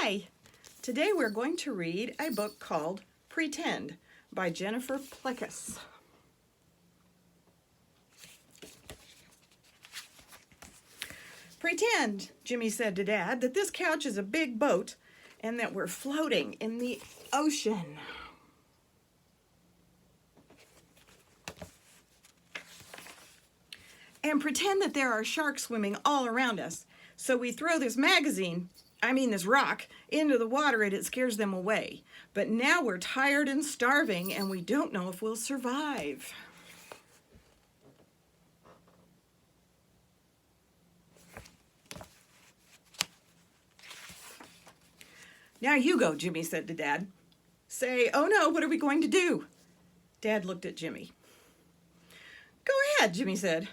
Hi! Today we're going to read a book called Pretend by Jennifer Pleckus. Pretend, Jimmy said to Dad, that this couch is a big boat and that we're floating in the ocean. And pretend that there are sharks swimming all around us. So we throw this rock, into the water and it scares them away. But now we're tired and starving and we don't know if we'll survive. Now you go, Jimmy said to Dad. Say, oh no, what are we going to do? Dad looked at Jimmy. Go ahead, Jimmy said.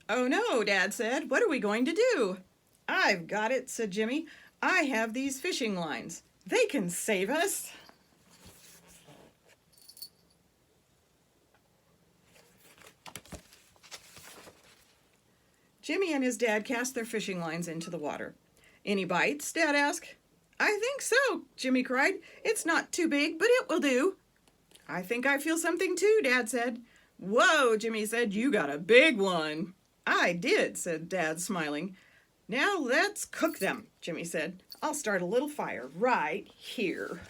Oh no, Dad said, what are we going to do? I've got it, said Jimmy. I have these fishing lines. They can save us. Jimmy and his dad cast their fishing lines into the water. Any bites? Dad asked. I think so, Jimmy cried. It's not too big, but it will do. I think I feel something too, Dad said. Whoa, Jimmy said, you got a big one. I did, said Dad, smiling. Now let's cook them, Jimmy said. I'll start a little fire right here.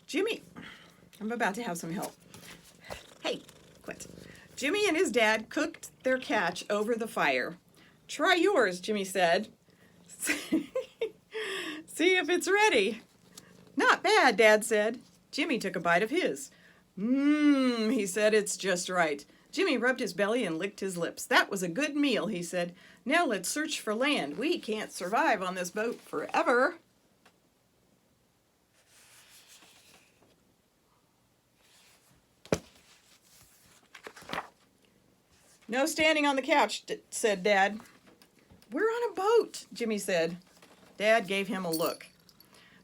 Jimmy, I'm about to have some help. Hey, quit. Jimmy and his dad cooked their catch over the fire. Try yours, Jimmy said. See if it's ready. Not bad, Dad said. Jimmy took a bite of his. He said, it's just right. Jimmy rubbed his belly and licked his lips. That was a good meal, he said. Now let's search for land. We can't survive on this boat forever. No standing on the couch, said Dad. We're on a boat, Jimmy said. Dad gave him a look.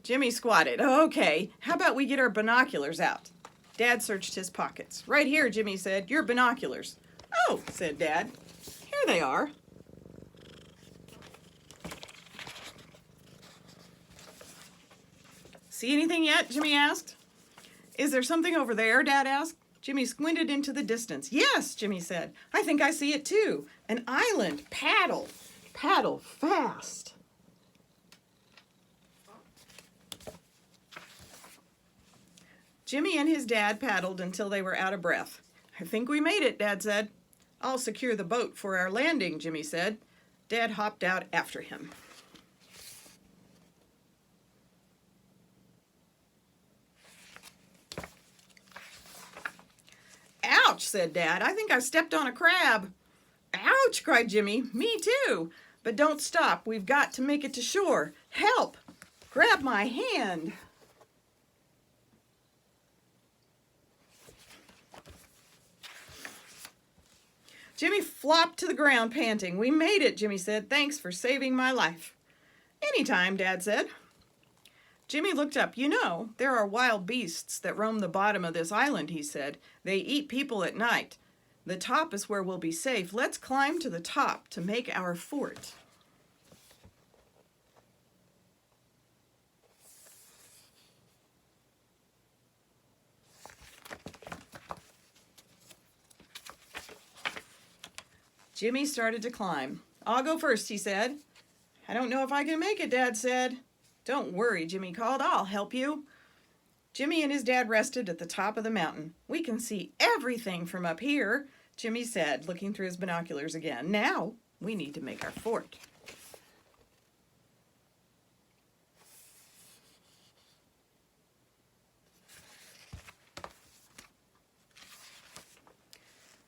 Jimmy squatted. Okay, how about we get our binoculars out? Dad searched his pockets. Right here, Jimmy said, your binoculars. Oh, said Dad. Here they are. See anything yet? Jimmy asked. Is there something over there? Dad asked. Jimmy squinted into the distance. Yes, Jimmy said. I think I see it too. An island. Paddle. Paddle fast. Jimmy and his dad paddled until they were out of breath. I think we made it, Dad said. I'll secure the boat for our landing, Jimmy said. Dad hopped out after him. Ouch, said Dad. I think I stepped on a crab. Ouch, cried Jimmy. Me too. But don't stop. We've got to make it to shore. Help! Grab my hand. Jimmy flopped to the ground, panting. We made it, Jimmy said. Thanks for saving my life. Anytime, Dad said. Jimmy looked up. You know, there are wild beasts that roam the bottom of this island, he said. They eat people at night. The top is where we'll be safe. Let's climb to the top to make our fort. Jimmy started to climb. I'll go first, he said. I don't know if I can make it, Dad said. Don't worry, Jimmy called. I'll help you. Jimmy and his dad rested at the top of the mountain. We can see everything from up here, Jimmy said, looking through his binoculars again. Now we need to make our fort.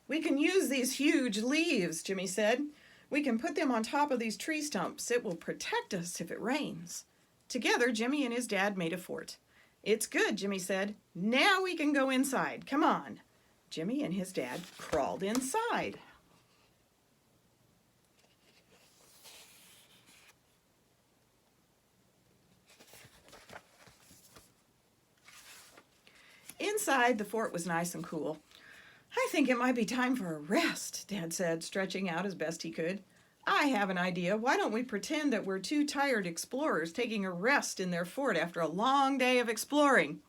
We can use these huge leaves, Jimmy said. We can put them on top of these tree stumps. It will protect us if it rains. Together, Jimmy and his dad made a fort. It's good, Jimmy said. Now we can go inside. Come on. Jimmy and his dad crawled inside. Inside, the fort was nice and cool. I think it might be time for a rest, Dad said, stretching out as best he could. I have an idea. Why don't we pretend that we're two tired explorers taking a rest in their fort after a long day of exploring?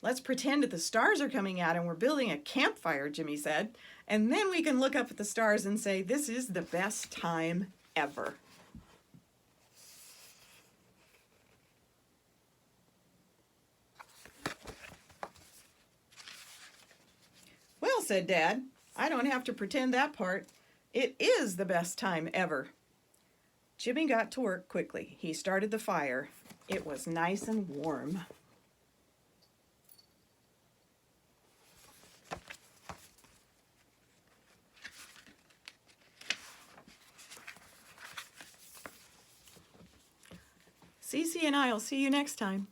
Let's pretend that the stars are coming out and we're building a campfire, Jimmy said, and then we can look up at the stars and say, this is the best time ever. Well, said Dad, I don't have to pretend that part. It is the best time ever. Jimmy got to work quickly. He started the fire. It was nice and warm. Cece and I'll see you next time.